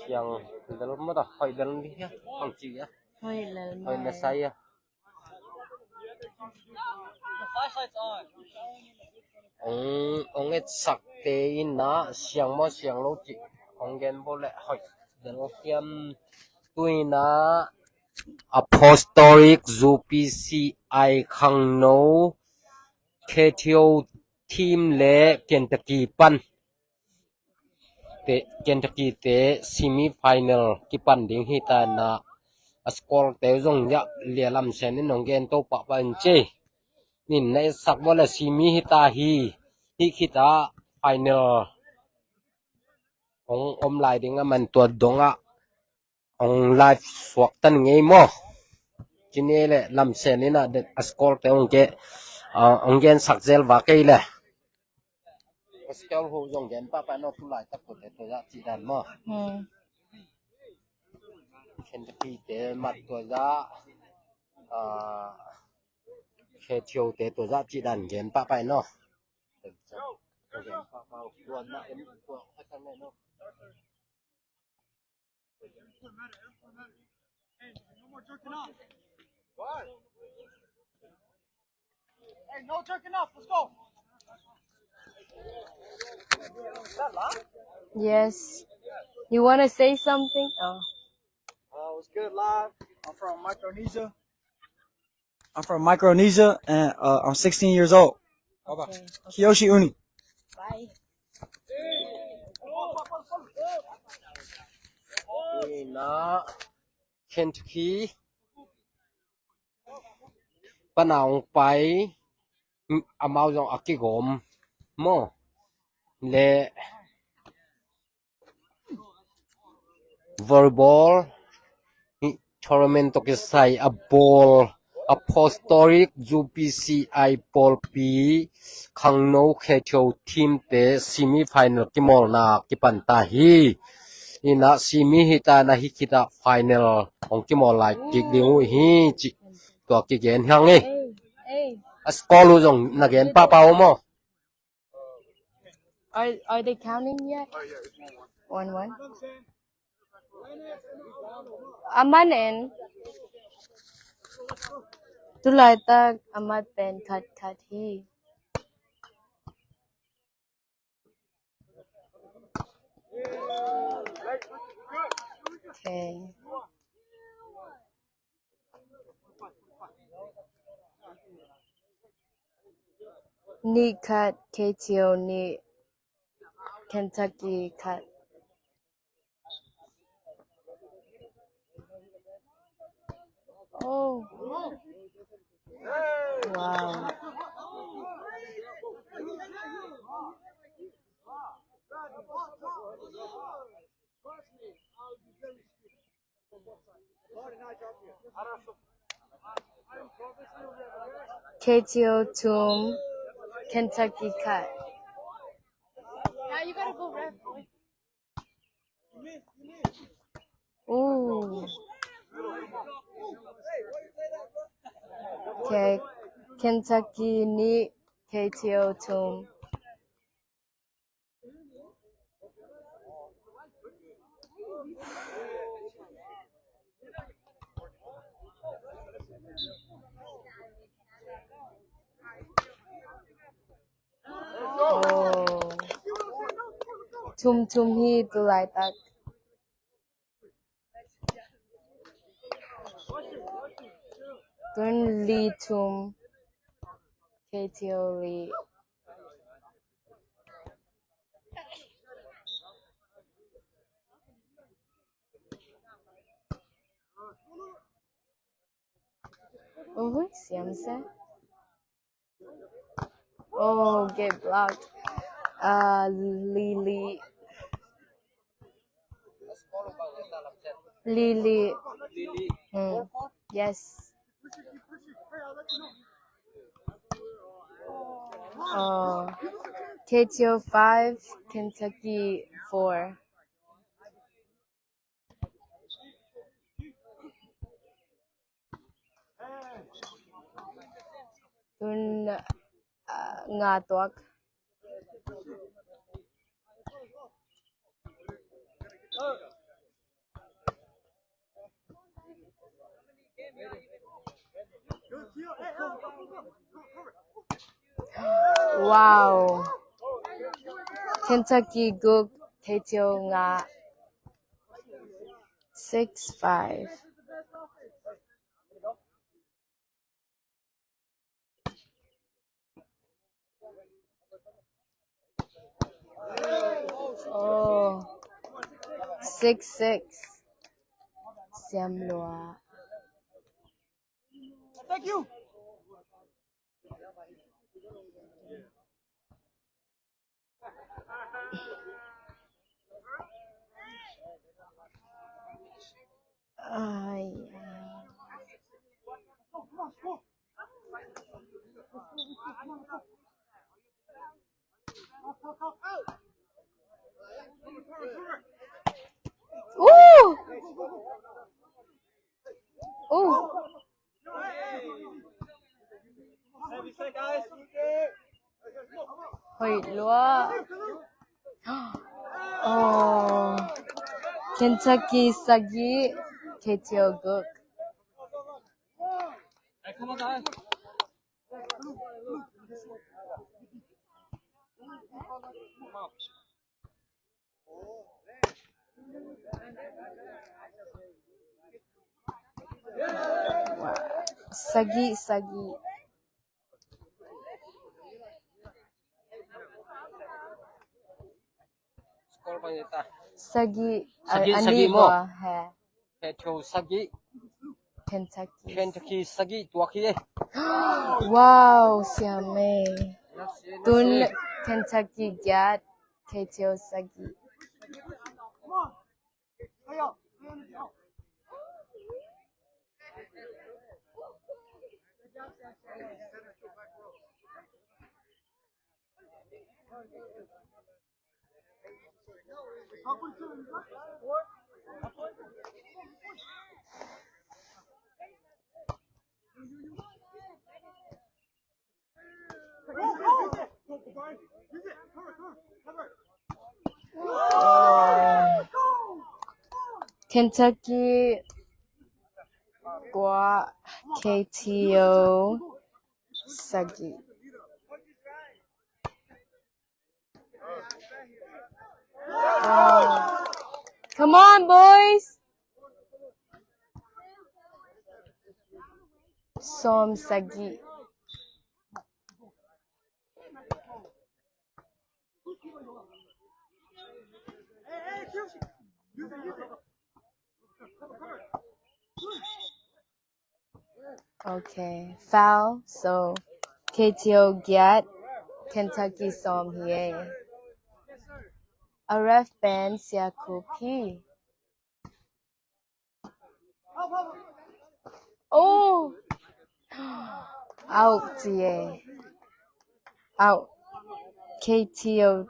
yang dalam mata hoi dalam dia hongji ya hoi na saya ông ấy sắc tế na xiang mo xiang lâu chị ông gen bo lại hoi dalam hiam tui na apostolic ZPCI khang no KTO team le Kentucky pan te Kentucky te semi final ki pan ding hi ta na askol te zong ya le lam sen ni nong gen to pa pan che nin nei sak bo la semi hi ta hi kita final ong om lai ding a man tua donga ong live swak tan ngei mo kini le lam sen ni na de askol te ong ke ong gen sak zel wa ke le Askol ho jong gen pa pa no tu lai tak ko te to ya chi dan mo Kentucky te mat to ya KTO te to ya chi dan gen pa pa no gen pa pa luan na em ko ha tan no Hey, no jerking off. Let's go. Yes. You want to say something? Oh. What's good, live? I'm from Micronesia, and I'm 16 years old. Okay. Kiyoshi Uni. Bye. na Kentucky panaung pai amau jong akigom mo le volleyball tournament to ke sai a ball apostolic ZPCI ball pi khangno khecho team te semi final ki mol na ki pan ta hi ina semi hi ta na hi kita final ong ki mol lai ki ding hi chi to ki gen hang e askolu jong na gen pa pa mo Are they counting yet? 1-1. Amanin. Tulay tag amat pen kat hi. Okay. Ni kat KTO ni Kentucky kat. Oh. Wow. KTO Tomb Kentucky cut. Now you gotta go ref. Ooh. Okay. Kentucky ni KTO Tomb. Oh. Tum hi tulay tak. Tun li tum KTO li. Oh, siam se. Oh, get blocked. Lily. Yes. KTO 5, Kentucky 4. Tun nga tuak. Wow. Kentucky Gook Ketio nga 6-5. Oh. 6-6. Siam Lua. Thank you. Ay. Ooh! Ooh! Hoi lua. Oh. Kentucky Sagi Ketio Gook. Sagi. Skor pa nita. Sagi. Sagi mo. He. Ketio Sagi. Kentucky. Kentucky Sagi ตัวขี้ Wow, siame. Tun Kentucky Gat Ketio Sagi. Kentucky Gua Ketio Sagi. Come on, boys. Som Sagi. Okay, foul. So, Ketio Giat, Kentucky Som here. A ref ban Siakupi. Oh! Out, yeah. Out. KTO.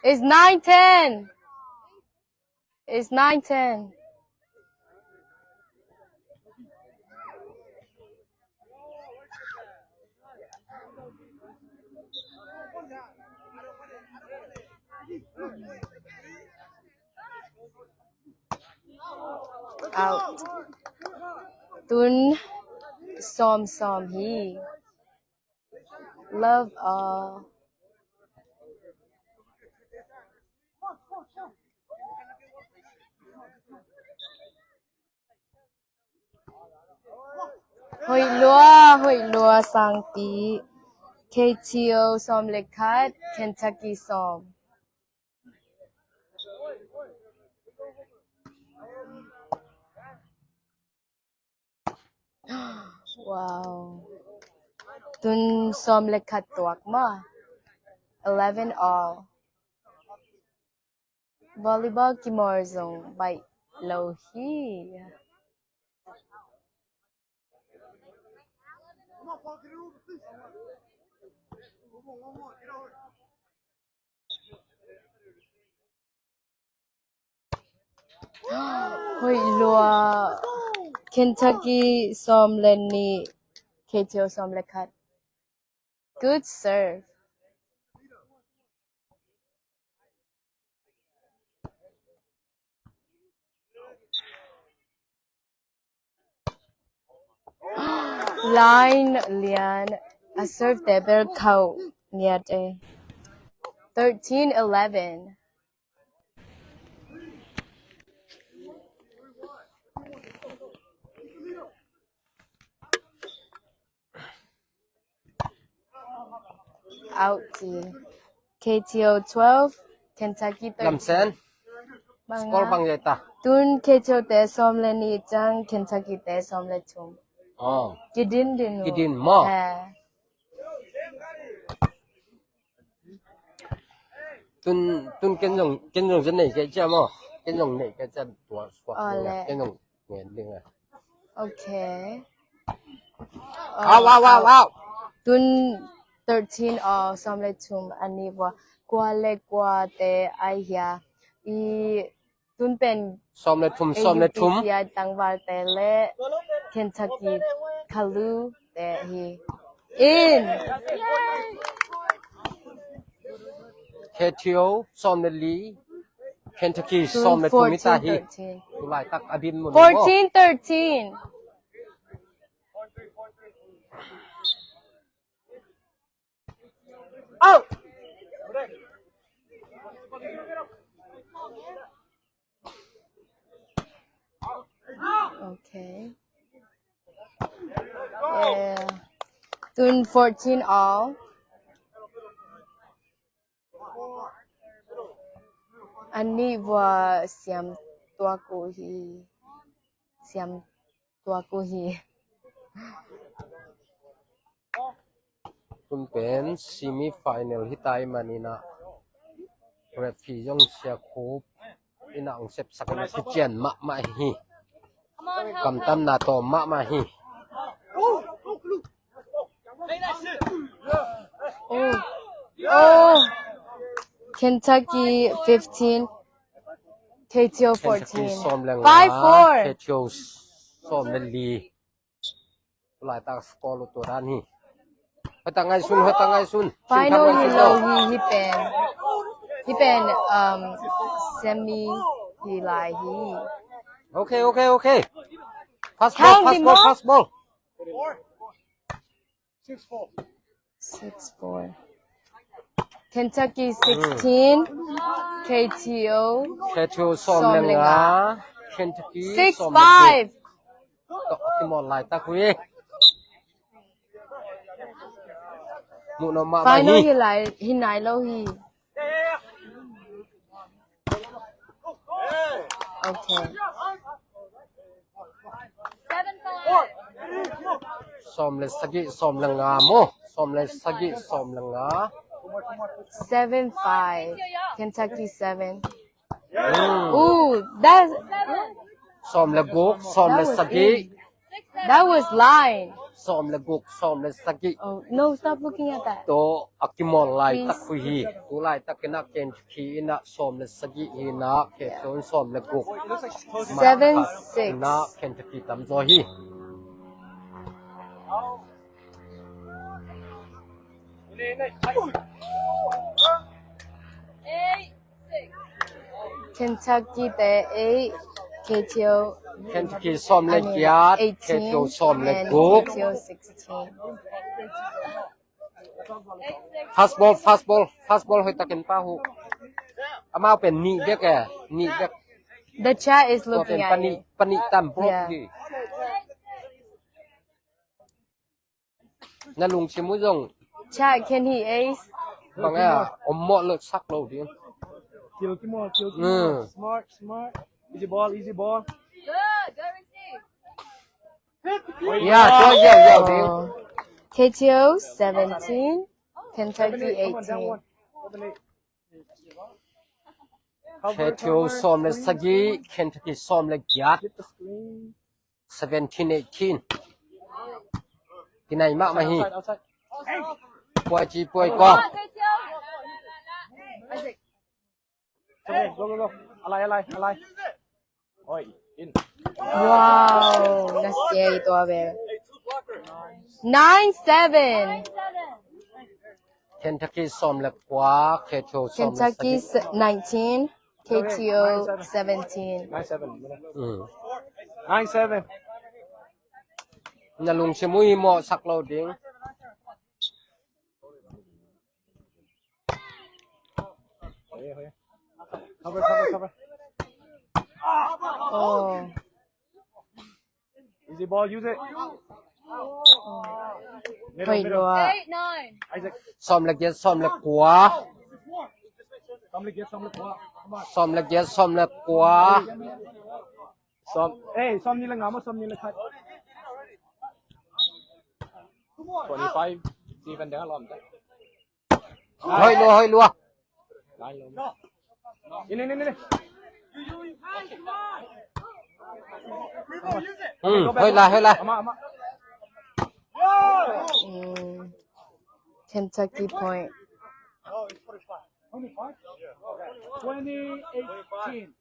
It's 9-10. It's 9-10. Out. Tun Som he. Love all. Hoi lua sang pi. KTO Som Lekat, Kentucky Som. Wow. Tun Som Lekat tuak ma. 11 all. Volleyball Kimorzong by Lohi. Hoi lua. Kentucky Som Lenny. KTO Som Lekat. Good serve. Line Lian a serve table cow near 13-11. Out KTO 12 Kentucky 13 ลำแสนสกอร์บางใหญ่ตา Tun KTO te somle ni jang Kentucky te somle chum อ๋อ Kidin Kidin mo tuân cái dòng dân này cái cha mà cái dòng này cái cha tua squat cái dòng nghe đi à Okay wow Tun 13 somle chum ani wa kwa le kwa te ai ya I tun pen xóm lên thum AUPCI tangwal te le Kentucky Kalu te hi in KTO xóm lên lý Kentucky xóm lên thum ta hi tu lại tak abin mo 14-13 Out! Okay. Yeah. Tun 14 all. Ani wa siam tua ko hi. Siam tua ko hi. Tun pen semi final hi tai manina referee yong sia khop ina ang sep sakana si chen ma hi kam tam na to ma hi Oh. Kentucky 15 KTO 14 5-4 KTO ซ้อมเล่นลีหลายตาสกอร์ตัวด้านนี้ไปตั้งไงซุน Final he pen semi he like he okay pass ball 6-4 Kentucky 16 KTO ซ้อมเล่นงา Kentucky 6-5 ก็ที่มอหลายตาคุยมุนมา Final he like he nai lo he Okay ซ้อมเล่นสกิซ้อมเล่นงาโมซ้อมเล่นสกิซ้อมเล่นงา 7-5 Kentucky 7 Ooh that's ซ้อมเล่นกุกซ้อมเล่นสกิ that was line ซ้อมเล่นกุกซ้อมเล่นสกิ Oh no stop looking at that โตอักกิมอลไลตักคุยตัวไลตักกินักเกนคีนะซ้อมเล่นสกิฮีนะเกตซ้อมเล่นกุก 7-6 นะเคนตะกี้ตำโซฮี Kentucky te 8 KTO เคนตะกี้ซ้อมเล่นกีฬาเกตซ้อมเล่นกุก KTO 16 fast ball ให้ตะกินป้าหูอามาเป็นนี่เด็กแกนี่เด็ก The chat is ตัวเป็น looking at you ปนิตัมบล็อกดีนั่นลุงชิมุจง Chat can he ace บางอ่ะอมเหมาะเลิกซักเราดิ Kill Smart Easy ball Yeah, yeah, dude. KTO 17 Kentucky 18 KTO ซ้อมเล่นสกิ Kentucky ซ้อมเล่นกีฬา 17-18ที่ไหนมากมาฮีป่วยจีป่วยก็ Goอะไรโอ้ย in Wow that's scary ตัวเบล 9-7 Kentucky ซ้อมเล่นกว่า KTO ซ้อมเล่นสกิ Kentucky 19 KTO 17 9-7 อืม 9-7 nhà lùng xe mũi mọ sắc lâu điên Cover. Oh. Easy ball, use it. Wait, Middle. 8, 9. Isaac. xòm là kia xòm là quá Somebody get some. Come on. xòm là kia xòm là quá Hey, some nila nga mo, some nila cut. 25. Steven there, long. hơi lùa In. hơi lại Ama. Kentucky point. 2018.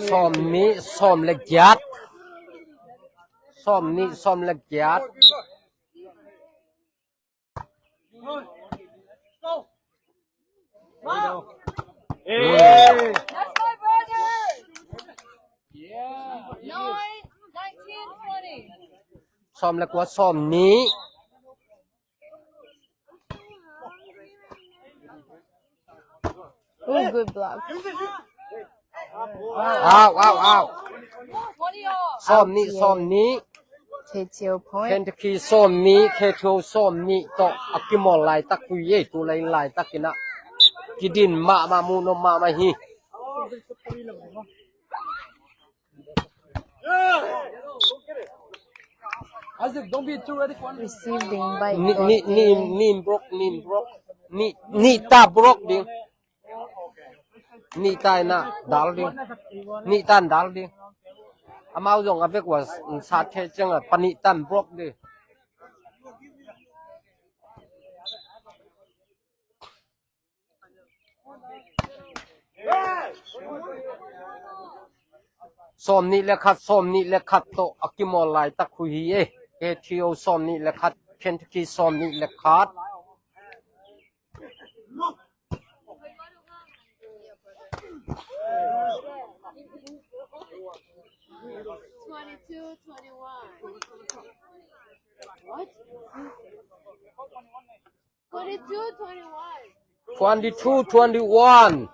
xòm ní xòm là giát xòm ní xòm là giát Hey. That's my brother. Yeah. 9, 19, 20. xòm là quá xòm ní Oh, good block. out 20 off. xòm ní KTO point. Kentucky xòm ní Keto xòm ní to akimol lại tắc quy yê tu lại tắc kina kidin ma mu no ma hi Isaac, don't be too ready for Receiving by nim broke ni ta broke ding ni tai na dal ding ni tan dal ding amao jong avec was sát the chang a pani tan broke di som ni le khat to akimol lai ta khu hi e KTO som ni le khat Kentucky som ni le khat 22, 21. What? 22, 21. 22-21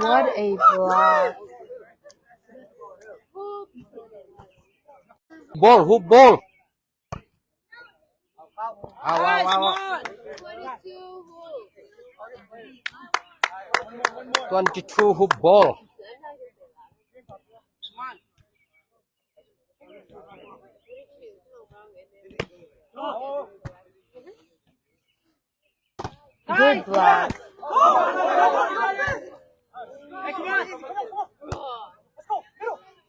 What a block. hoop ball Wow. 22 hoop ball Good block.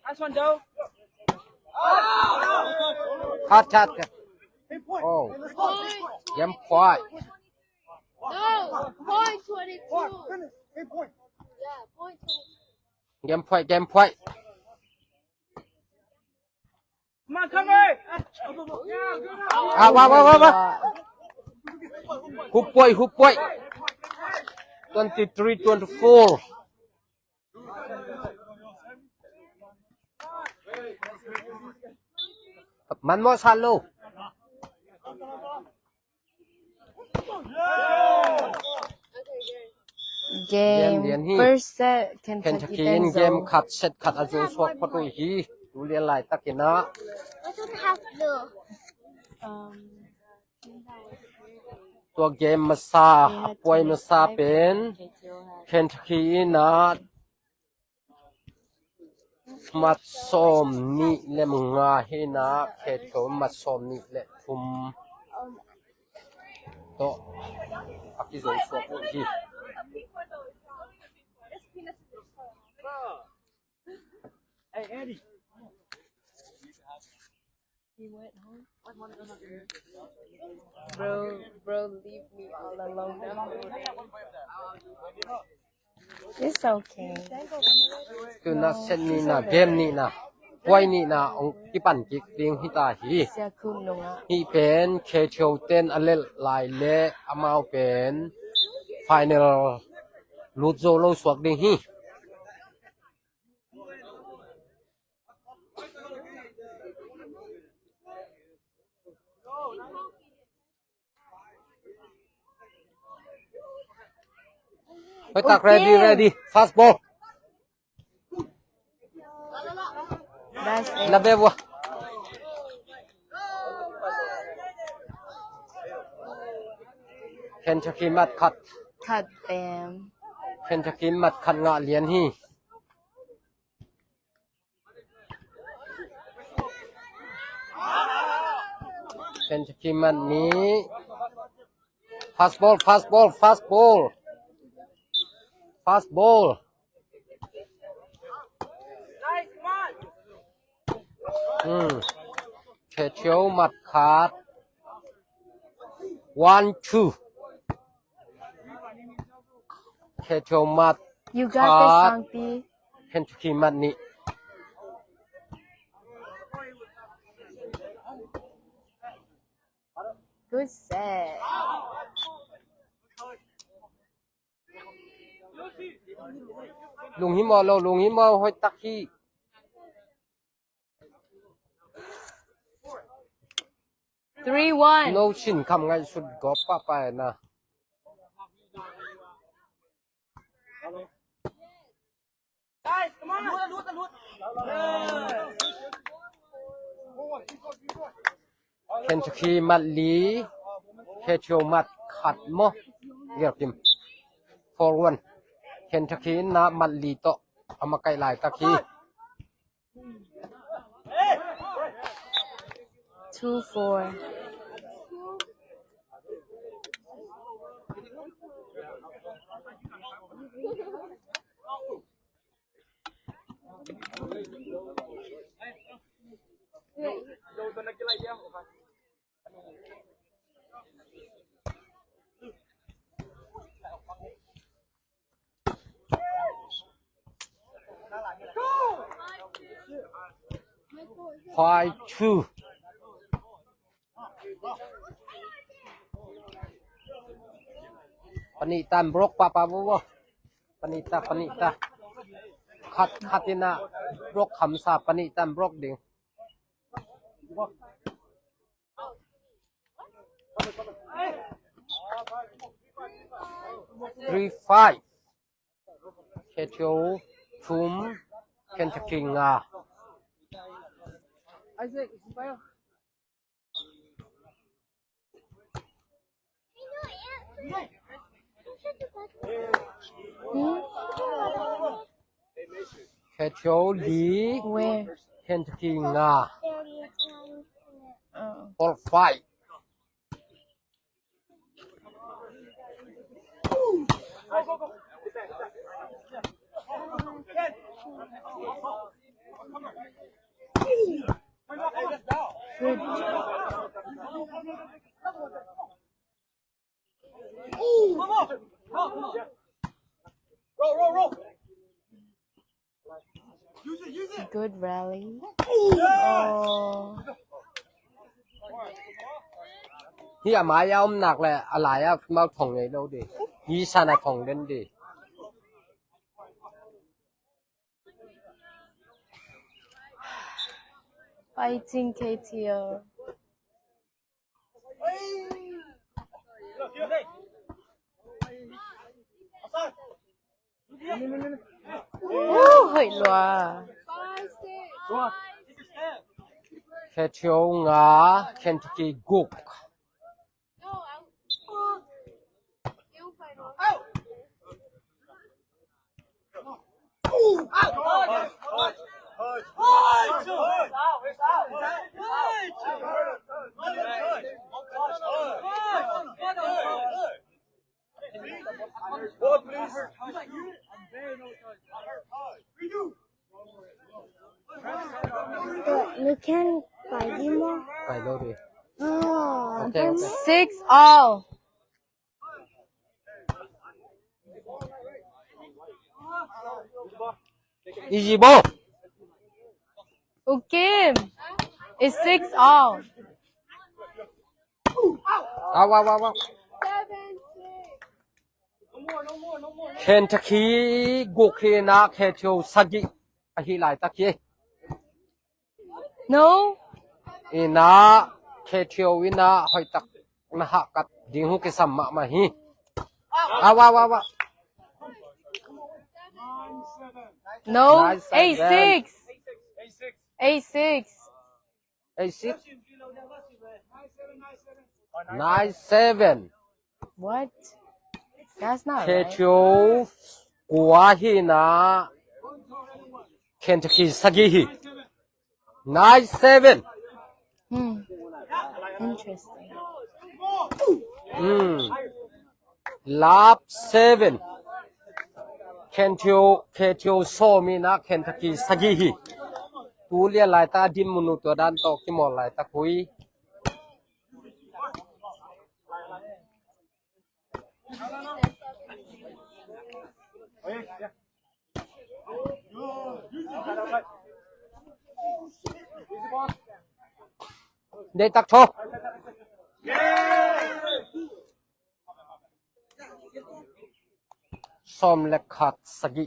Nice one, Joe. cut oh game point No, point 22. Yeah, point 22. game point Come on, cover. wow hoop point 23-24 มันมอซันลู Game. First set. Kentucky Kentucky in Denzel. game cut set cut azu swak patu hi tu lian lai takina tua game masa apoi masa pen Kentucky na mat som ni le nga he na Keto mat som ni le thum to akizo swak patu hi Hey, Andy. He went home. Bro, leave me all alone now. It's okay. tu na sen ni na game ni na poi ni na ong ki pan ki ding hi ta hi Sia kum nunga. hi pen Keto ten alel lai le amao pen final lut zo lo swak ding hi Hoy tak ready fast ball That's it. Labe wa Kentucky mat khat Cut them. Kentucky mat khat nga lian hi Kentucky matนี้ fast ballเคเชียวมัดขาด 1 2 เคเชียวมัด You got this, Sankti. เคนทุกีมัดนี้ Good set. ลุงหิมอลุงหิมอห้อยตักขี้ 3-1. โนชินคำไงสุดกอบป้าไปนะเคนทุกีมัดลีเคเชียวมัดขัดมอเรียกจิม4-1เคนทุกีนะมัดลีโตเอามาไกลหลายตักขี้ 2-4. Five, 5-2 Panitan brok papa bo panita khatina brok khamsa panitan brok ding 3-5 Kecho Tum Kentucky nga Isaac, Ismail. Kecho Lee Where? Kentucky nga Oh. all 5 Good. Roll. Good rally. Oh. นี่อ่ะไม้เอาหนักแหละอะไรอ่ะมาถ่องไงเราดิยี่ชานะถ่องเล่นดิ Fighting KTO. Ooh, hơi loa. 5, 6. Kecho nga Kentucky Guk No, eu vai no. You can fight him more. ไปเราดิ Oh, โอเค 6-all. Easy ball Ukim. It's 6-all. เอา 7, 6. Kentucky Guk เฮนะเคโชซักิอะฮิหลายตะกี้ No? อีนะเคโชวินะหอยตักนะฮะกัดดิงหุกิสัมมะมาฮิเอา No, 9-7 A6. A6 9-7 What? That's not right. Kecho Guahina Kentucky Sagihi 9-7 Interesting. Lap 7 Kecho Somina Kentucky Sagihi Tu lia lai ta dim munu to dan to ki mo lai ta khui Để tắc thô Som le khat sagi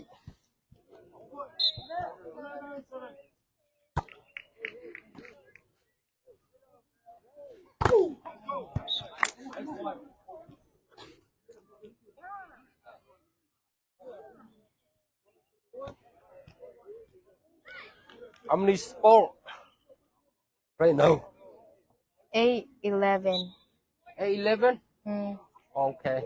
Amni sport right now A11. A11 Okay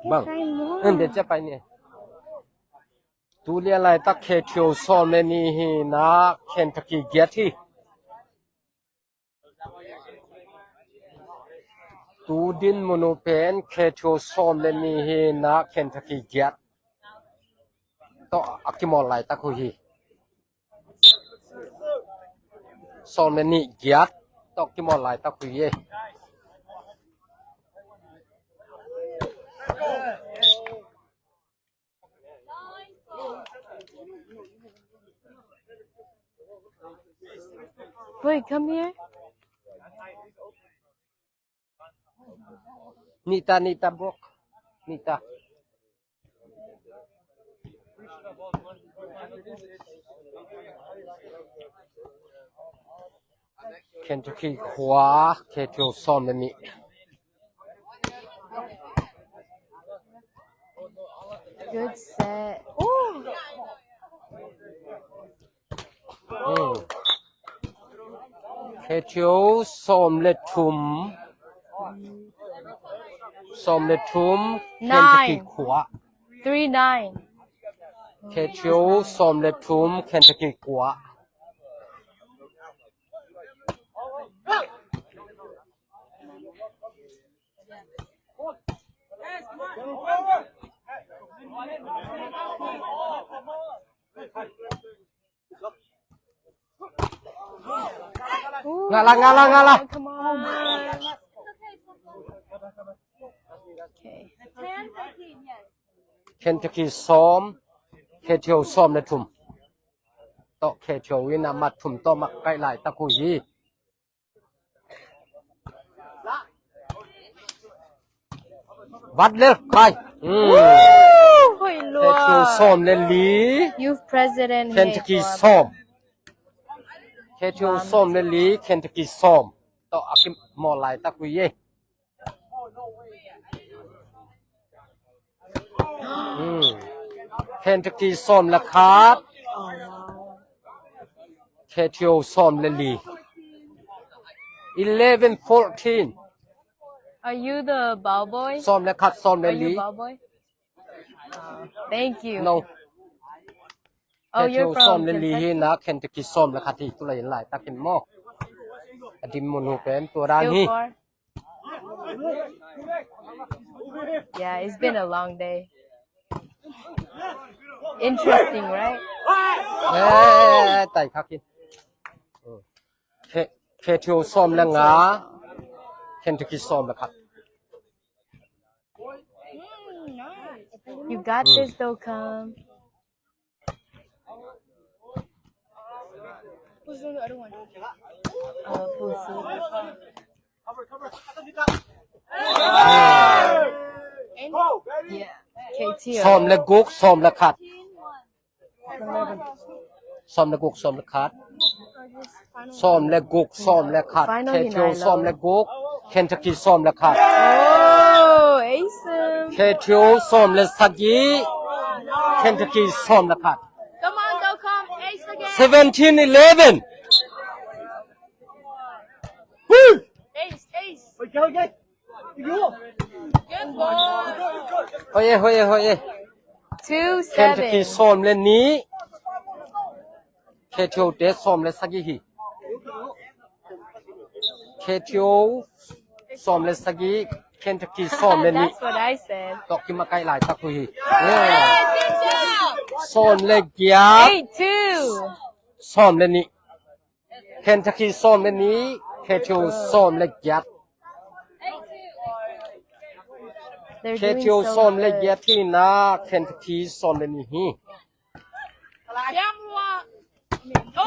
Bang để cho phải nè Tu lia lai ta Kecho som le ni hi na Kentucky get hi Tu din munu pen Kecho som le ni hi na Kentucky get To akimol lai ta khu hi Som le ni get To akimol lai ta khu hi Wait, come here. Nita bro Nita Kentucky khóa Kecho som le ni Good set. Ooh. Kecho som le thum Kentucky khóa 3-9. Kecho som le thum Kentucky khóa Ngala Come on. Okay. 10-13, yes. Kentucky som Kecho som le thum To Kecho wina mat thum to mak kai lai ta khu hi Wat le kai Hoi Kecho lua. som le li Youth president Kentucky here. som Kecho som le li Kentucky som To akim mo lai ta khu hi Kentucky som la khat Kecho som le li 11-14 Are you the ball boy? som le khat som le Are you li ball boy? Thank you. No Oh, you're Kecho som from le li Kentucky? hi na Kentucky som la khat hi tu lai lai ta kin mo adim munu pen tu ran Still hi 4? Yeah, it's been a long day. Interesting, right? Tai khắc kin Kecho som la nga Kentucky som la khat You got this though, come. Who's doing the other one? Pusu. Yeah. KT. som le guk som la khat som le guk som la khat som le guk som la khat Final Kecho hinai lo. som le guk Kentucky ซ้อมและขาด Oh, awesome. KTO ซ้อมและสักยี Kentucky ซ้อมและขาด Come on, go come. Ace again. 17-11 Woo! Ace, ace. Ôi chơi chơi. Đi vô. Good boy. โอ้ย Kentucky 2-7. ซ้อมและนี้ KTO เตะซ้อมและสักยี KTO ซ้อมและสักยี Kentucky ซ้อมและนี้ That's what I said. ตอกกินมาใกล้หลายตะคุยซ้อมและเกียบ 8-2. ซ้อมและนี้ Kentucky ซ้อมและนี้ KTO ซ้อมและเกียบ They're doing KTO ซ้อ so มและเกียบ good. ที่นา Kentucky ซ้อมและนี้ Young one. Oh!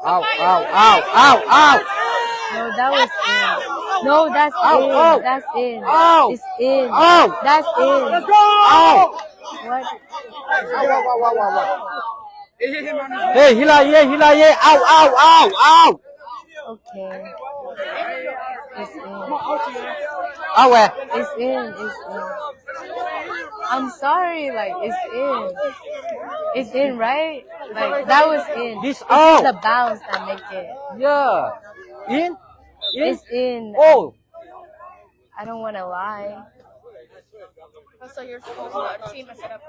อ้าว No, that was in. No, that's Ow, in. ow. That's in. Ow. It's in. Ow. That's in. อ้าว What? เฮ้ยฮิลาเย่อ้าว Okay. It's in. อ้าวแหว It's in. It's in. I'm sorry. Like, it's in. It's in, right? Like, that was in. This It's out. the bounce that make it. Yeah in It's in. oh I don't want to lie. So you're supposed to let the team set up.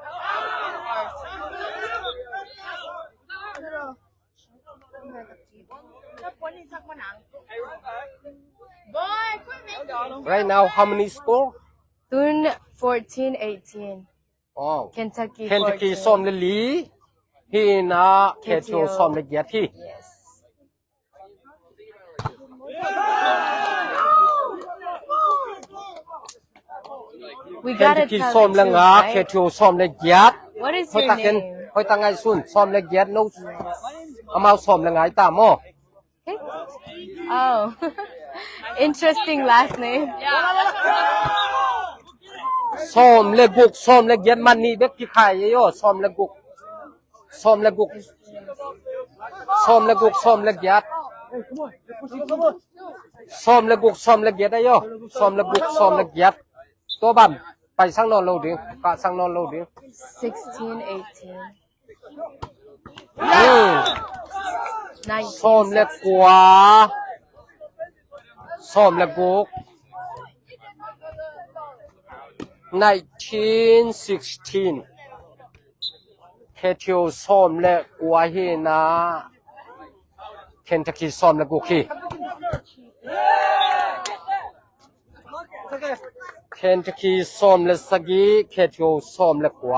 Boy, quit making right now how many score Tun 14-18. อ๋อ Kentucky Kentucky 14. ซ้อมและลีที่นา KTO ซ้อมและเกียบที่ Yes. We gotta Kentucky tell ซ้อม the และ truth, งา right? KTO ซ้อมและเกียบ What is ค่อย your ตักเห็น name? ค่อยตังไงซุนซ้อมและเกียบโน้เอามาซ้อมและงายตามอ Hey. Oh. Interesting last name. ซ้อมและกุกซ้อมและเกียบมันนี่เบ็กที่ขายเยอะซ้อมและกุกซ้อมและกุกซ้อมและกุกซ้อมและเกียบ Hey, come on. Let's push it. Come on. ซ้อมและกุกซ้อมและเกียบได้เยอะซ้อมและกุกซ้อมและเกียบตัวบั่นไปสังนอนโลดิกะสังนอนโลดิ 16-18. ซ้อมและ 19-16. กัวซ้อมและกุก19-16 KTO ซ้อมและกัวเฮนา Kentucky ซ้อมและกุกฮี Kentucky ซ้อมและสกี KTO ซ้อมและกัว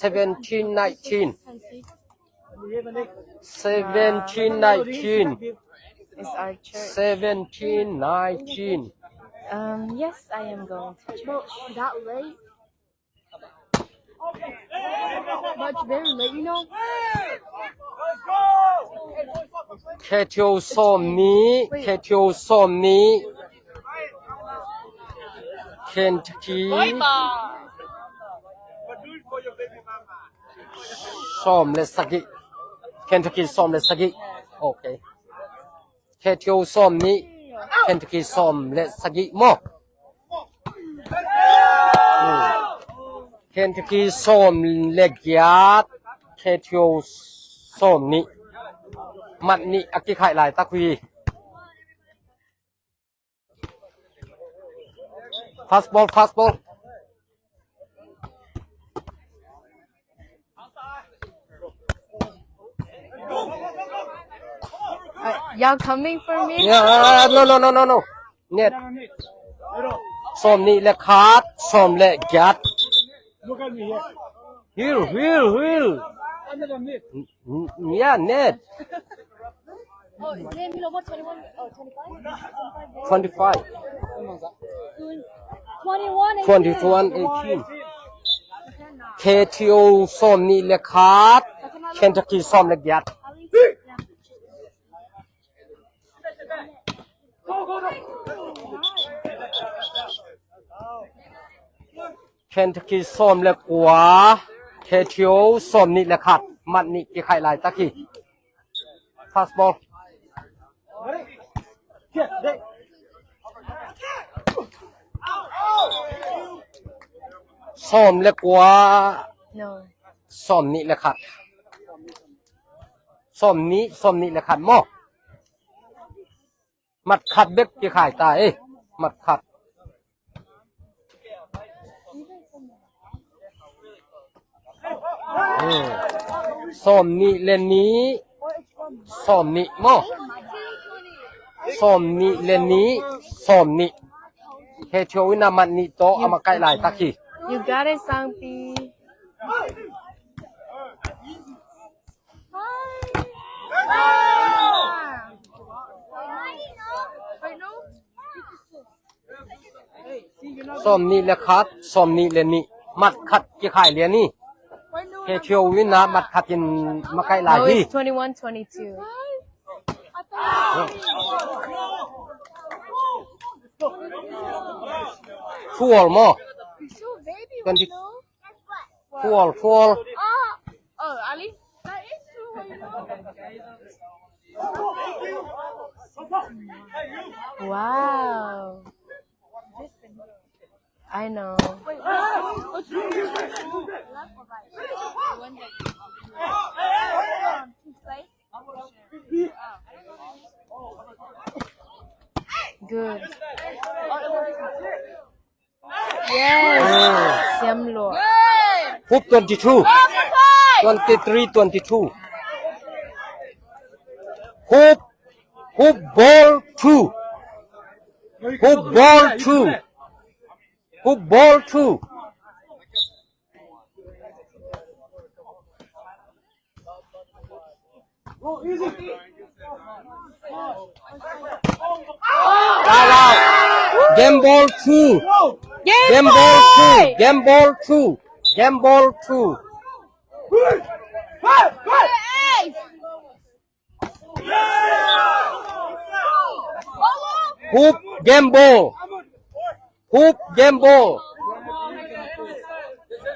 17-19 17-19 Is our church. 17-19 Yes, I am going to church. That late? Much very late, you know? KTO ซ้อมนี้ KTO ซ้อมนี้ Kentucky ซ้อมและสกี Kentucky ซ้อมและสกีโอเค KTO ซ้อมนี้ Kentucky ซ้อมและสกีหมอKentucky ซ้อมและเกียรติ KTO ซ้อมนี้มันนี่อักที่ขายหลายตะคุย fast ball Y'all coming for me? yeah no เนี่ย ซ้อมนี้และขาดซ้อมและเกียรติ Look at me here. Will Under the net. yeah net Oh, is it below 21 or 25? 25 21-18 KTO ซ้อมนี้และขาด Kentucky ซ้อมและเกียรติ Kentucky ซ้อมและกัว KTO ซ้อมนี้และขาดมันนี่ที่ขายหลายตะกี้ fast ball ซ้อมแล้วกว่า No. ซ้อมนี่แหละครับซ้อมนี้แหละครับหม้อมัดขัดเบ็กที่ขายตามัดขัดซ้อมนี้เล่นนี้ซ้อมนี้หม้อซ้อมนี้เล่นนี้ซ้อมนี้เฮเทียววินามันนี้โตเอามาใกล้หลายตะกี้ You got it, Sangpi. Som ni le khat, som ni le ni, mat khat ki khai le ni. Ke chiu win na mat khat in makai lai No, hi. it's 21-22. Full mo. You're so baby, 20 you know? full. Oh, Ali, that is true, you know? Wow. I know. Good. Yes. Siam lo. Hoop 22. 23-22. Hoop ball 2. Hoop ball 2. Hoop ball 2. Game ball 2. Game ball 2. Game ball 2. Game ball 2. Hoop game ball. Hoop game ball.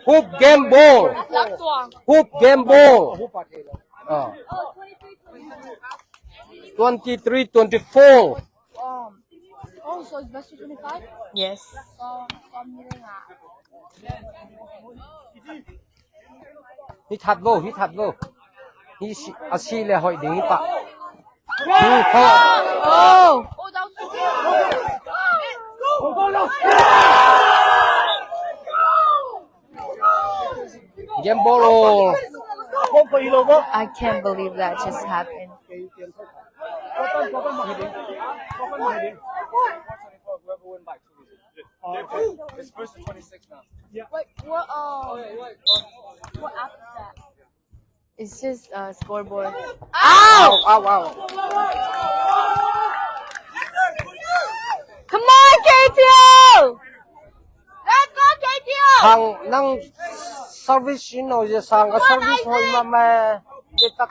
Hoop game ball. Hoop game ball. 23-24. Oh, so it's best to 25? Yes. Hit hard ball. He asi le hoi ding pa. 2-4. Oh. Oh, that was Game ball. I can't believe that just happened. It's first to 26 now. Wait, what after that? It's just a scoreboard. Ow. Come on, KTO! Let's go, KTO! Sang nang service je sang ka service hoi ma detak.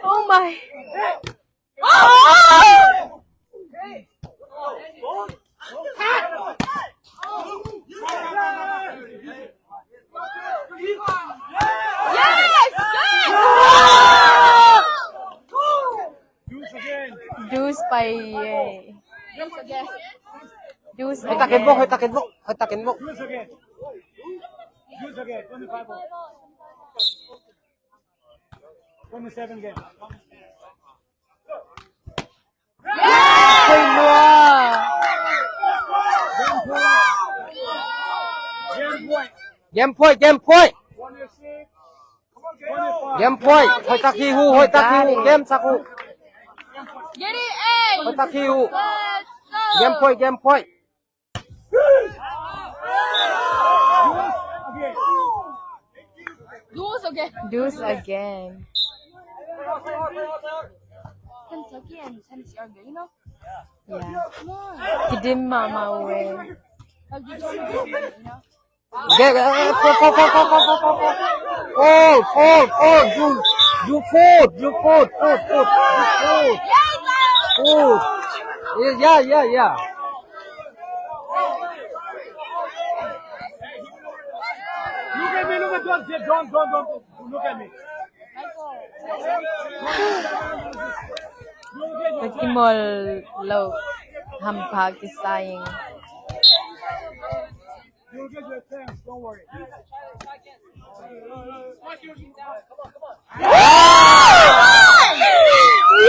Oh my. Deuce by Deuce Hoi takin bo. Use again. 25 ball. 27 game. Hoi lua. Game point. Game point. 26. 25. Game point. Hoi taki hu. Game saku. Get it, A! Hoi taki hu. Let's go! Game point. Again. Deuce again. Kentucky and Tennessee are good, you know? Yeah. Come on. He didn't mama away. Like, you told me to do it, you know? Fall. You food. Yeah. Look at me. Don't. Imol lo hampa kisaying. You'll get your chance, don't worry.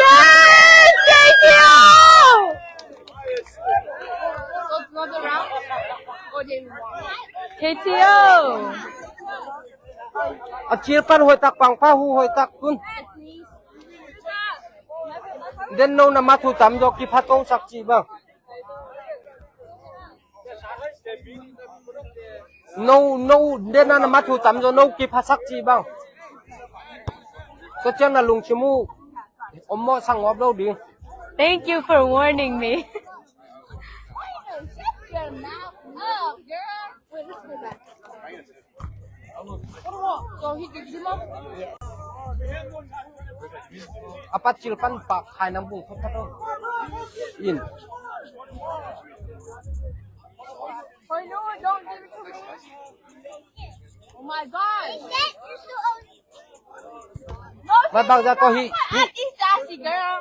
Yes! Thank you! Another round? Or they won? KTO! อาเจียปันหอยตักปังพาหูหอยตักคุณเดนโนนามาถูตำยกิพัตโตสักจีบ้างnoเดนนามาถูตำยโนกิพัสักจีบ้างก็เจ้าน่ะลุงชิมูอมมอสั่งอบเราดี Thank you for warning me. Shut your mouth up, girl. Wait, let's go back. So he did you know? อาปัจจิลปันปากขายน้ำบุ้งทุกท่านอิน Oh no, don't give it to me. Oh my god. No, มาบางจาก็ฮิ auntie sassy girl.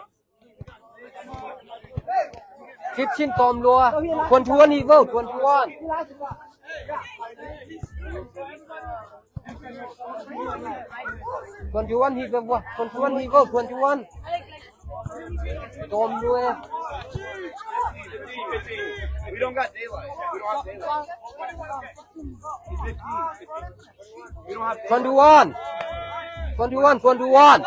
คิดชินตอมลัวควรทวนอีเวิลควรทวนฮีเวิลควรทวนฮีเวิลควรทวนตอมลัว We don't got daylight. We don't have daylight. 15. We don't have ควรทวน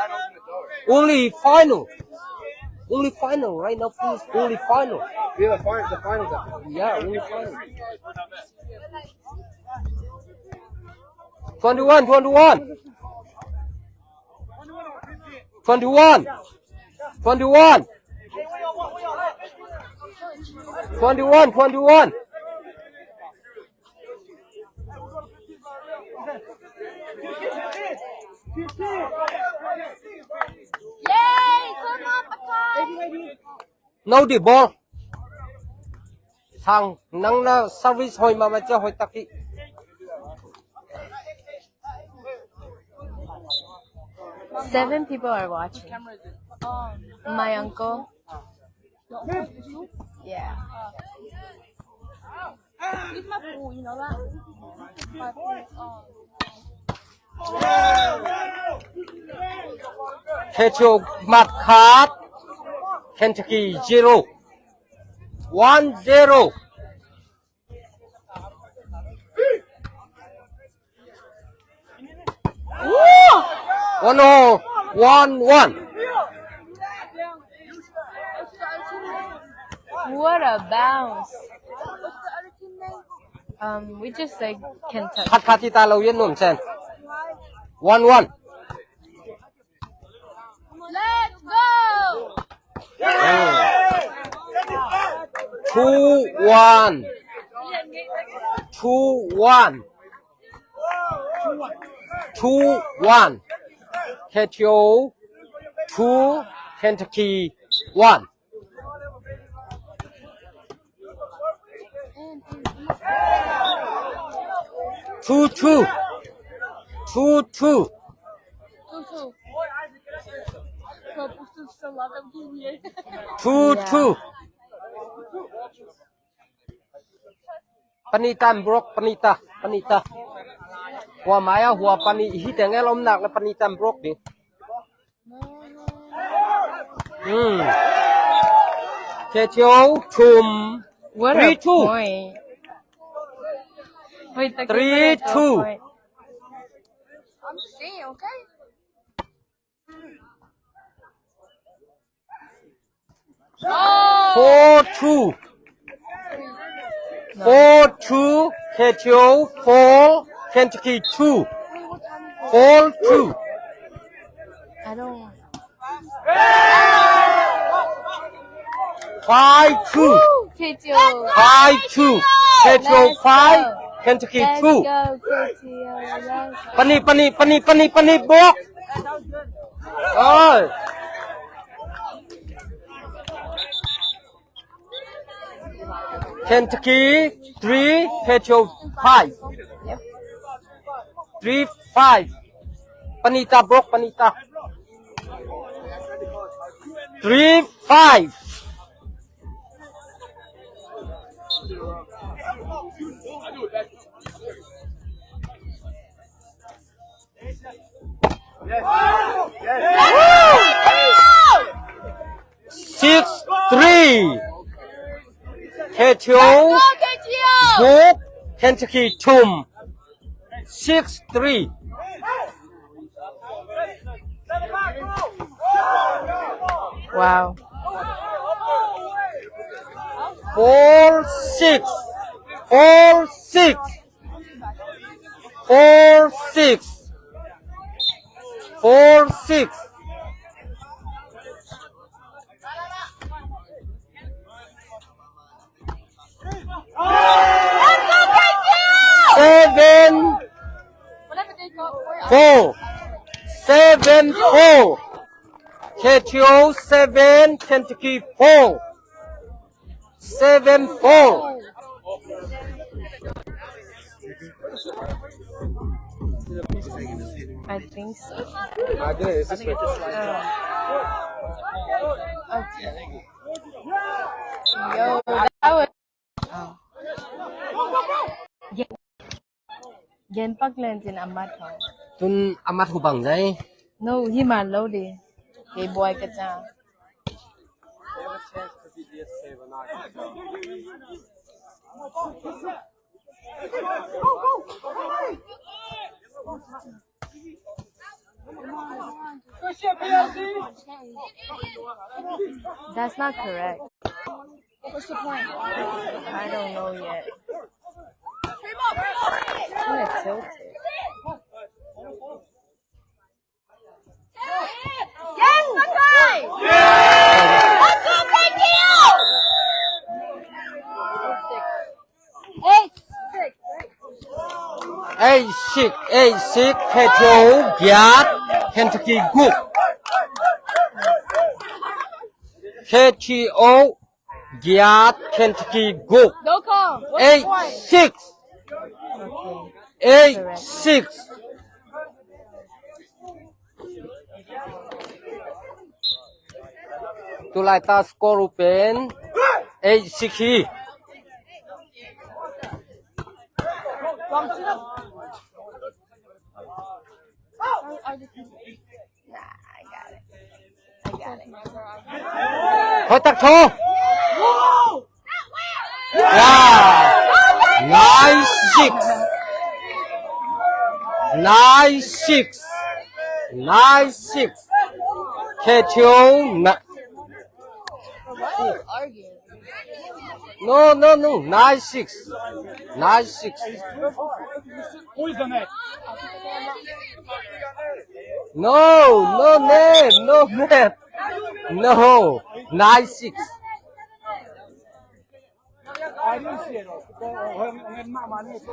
only final right now please only final We have the final. yeah only final 21 Yay! Come on, Pakai. no the ball ทางนังนะเซอร์วิสหอยมาเจ้าหอยตักที่ 7 people are watching. My uncle. Yeah. He's my fool, you know that? My fool. เคโชมัดขาดเคนทักกี้0 1-0 1-1 What a bounce. What's the other team name? We just like Kentucky. คัดคาติตาเราเย็นหนุ่มเซน 1-1 Let's go! 2-1 KTO 2 Kentucky 1 2-2 2-2. So love them, give me it. 2-2 Panita Brok Panitaหัวไม้อะหัวปานิฮิตแต่งลมหนักแล้วปานิตัมบรกดิเคเชียวชุม What a point. Wait, 3-2 I'm just saying, okay? Oh! 4-2 KTO 4 Kentucky 2 4-2 I don't. 5-2 KTO. 5-2 KTO 5 Kentucky 2 Let's go, KTO. Let's ปนีบวกเอ้ยKentucky 3 KTO 5 Yep. 3-5 Panita broke Panita 3-5 6-3 KTO Book Kentucky Tom 6-3 Wow. 4-6 4-6 4-6 4-6 7-4 7-4 KTO 7 Kentucky 4 7-4 I think so. Okay. Yo, that was Gen Park Lens in Amat. Tun amat hubang dai No, he man loaded. Hey boy kacha. That's not correct. What's the point? I don't know yet. I'm gonna tilt it. Yes, Makai! Let's go, KTO! 8-6 KTO Gyat Kentucky Good KTO Gyat Kentucky Good No call. What's the point? 8-6 Tulaita score rupen 8-6 Nah, I got it. Thôi tắc thô Wow 9-6 KTO Why are you arguing? No 9-6 Who's the next? No net No 9-6 I didn't see it. When Mama needs to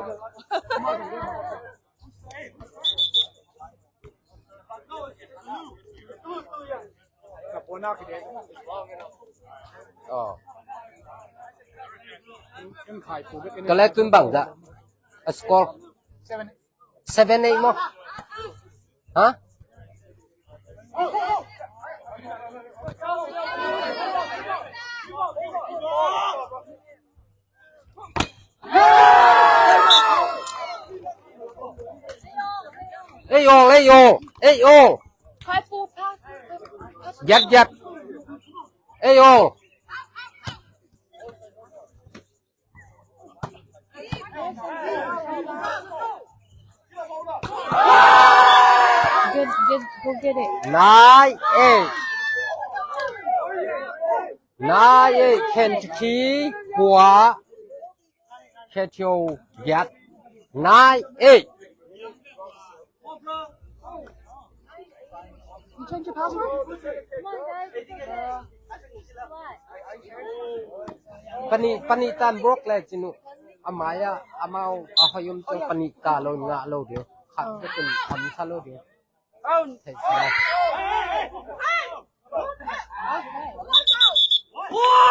Cái lẽ tuyên bằng dạ A score 7-8 mo Hả Ê ô Try full pass. Giật Ê ô Go get it. 9-8 Kentucky của KTO Giật 9-8 You change your password? Come on, guys. Panitan brok le chinu amaya amau ahayum to panika lo nga lo dio khat ke tin tham sa lo dio thai sa yeah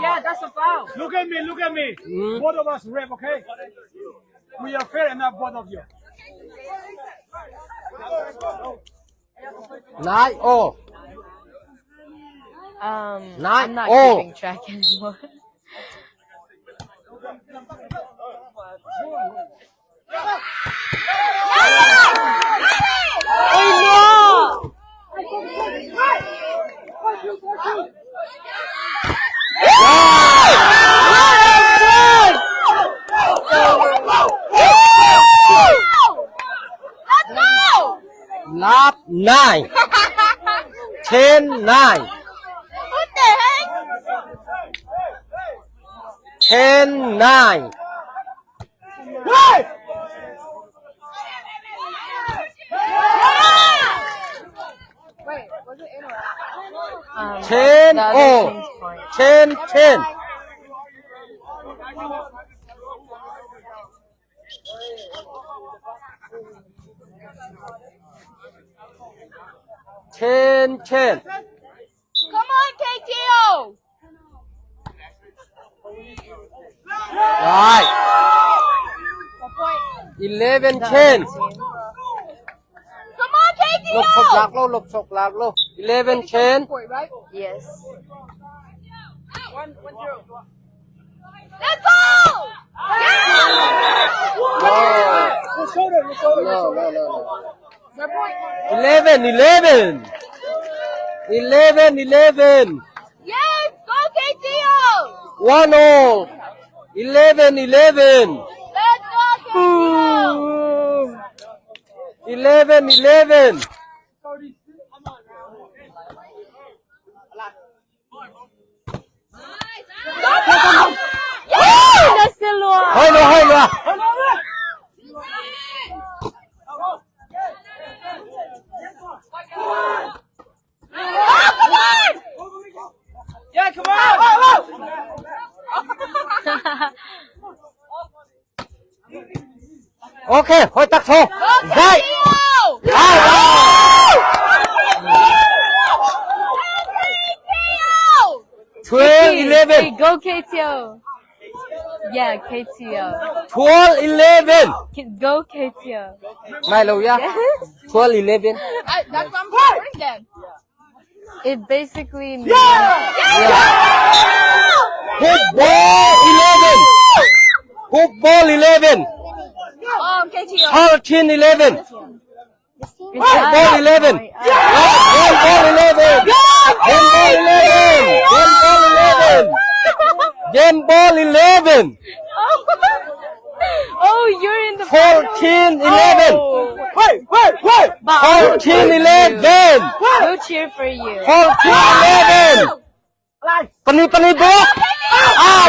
yeah, that's a foul. Look at me. Both of us rep, okay? We are fair enough, both of you. 9 all Nine I'm not all. keeping track anymore. Oh no! Lap 9 10 9 What the heck? 10 9 Hey! Wait, was it in or out? 10 the other all team's point. 10 10 10 10 Come on, KTO! right 11 The 10 other team. Come on, ลบ KTO! ฉกหลักลบฉกหลัก11 10 Point, right? Yes. Let's go! No. 11 Yes, go KTO! 1 all 11 Let's go KTO! 11 That's the law. ให้เลย Oh, come on! Yeah, come on! Okay ให้ตักโชว์ Go ได้ KTO! อ้าว 12 11 Hey, go KTO. Yeah, KTO. 12 11 Go KTO. ไม่รู้ยะ 12 11 That's what I'm supporting them. It basically means Football 11 KTO. 13 11 it's Handball not 11 point. Handball 11 Handball 11 Oh, you're in the 14 11 Wait! But I'll 14 cheer for 11 you. We'll cheer for you. 14 11 ปนิบล็อกอ้าว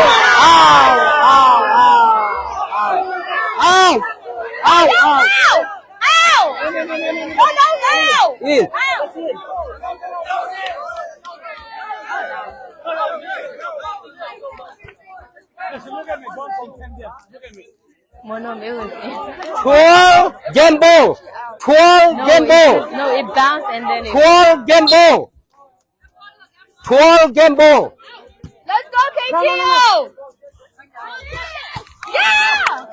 Ow! Oh, no! นี่ Listen, look at me. Don't contend them. Look at me. Mono, it was 12 game ball 12 game ball no, it bounced and then it 12 game ball 12 game ball Let's go, KTO! Yeah!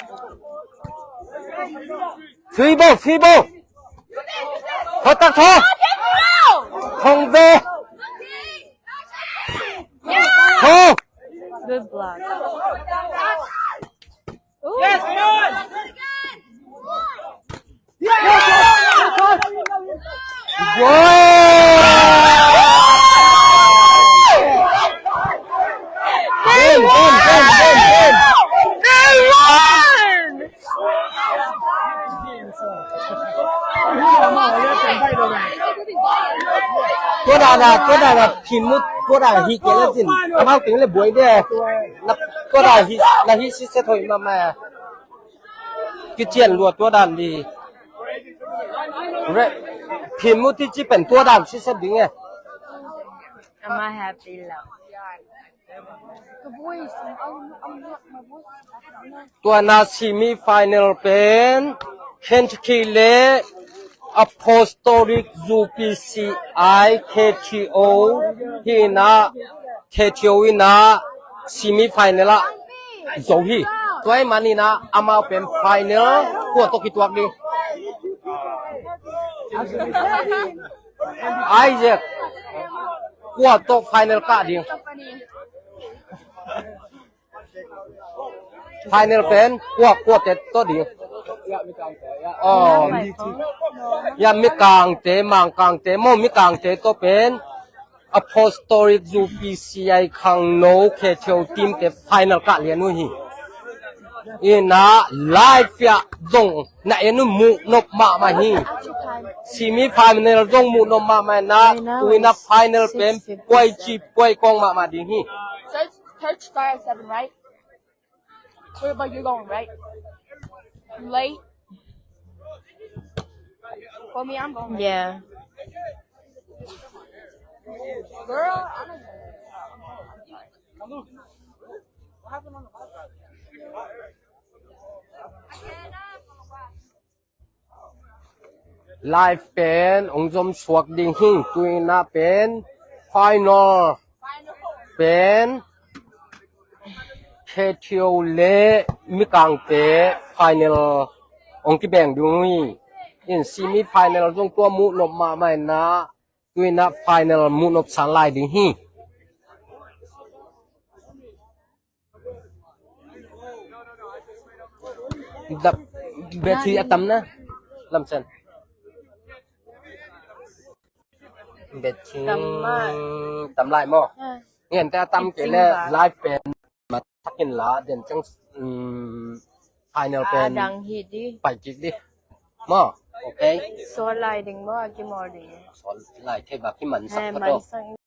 3 ball เขาตักโชว์ KTO! ทงเวโชว์ good block. Ooh. Yes, come on! They won! They won! ตัวดาพิมพ์ตัวดาฮิเกลจินอามาถึงเลยบวยเด้ตัวดาฮินะฮิซิเซถอยมากิเจียนรัวตัวดานดีเรพิมพ์ที่จิเป็นตัวดานซิเซดิงไง I'm not happy now. The voice, I'm not my voice. ตัวนาซิมิไฟแนลเป็นเคนทีเลอโพสโตริก UPCI KTO ที่นา KTO วินะ semi final ละโซฮีตัวมันนี่นะอามาเป็น final พวกตกกี่ตัวดิไอเจ็กพวกตก final กะดิ final เป็นพวกเต็ดตัวดิอ๋อยังมีกลางเตะมังกลางเตะมอมีกลางเตะตัวเป็น Apostolic UPCI คังโนเคเทลทีมเตะ final กะเรียนนู่นฮีอีน่าไลฟ์ยะดงน่ะเอ็นมุนบมาฮี semi final ดงมุนบมานะวินา final เป็นป่วยจีป่วยกองมาดิฮี Church start at 7, right? But you're going, right? You late? For me, I'm going. Yeah. Girl, I don't know. live เป็นองค์จอมสวกดิงหิงตุยนะเป็น final เป็นเคเทียวเลมิกังเต final องค์ที่แบ่งดูนี่อินซีมี final ตรงตัวมุนบมาไม่นะตุยนะ final มุนบสันไลดิงหิงดับเบทีอัตมนะลำเซนเบ็ดชิงตำลายหม้อเห็นแต่ตำเกลือไลฟ์เป็นมาทักกินละเด่นจังไฟแนลเป็น ดังฮิตดิ ไปจิกดิหม้อโอเค โซไลดิงบ่กี่มอดิง สอนไล่เทแบบที่มันสัก ให้ ก็ มัน โต สัง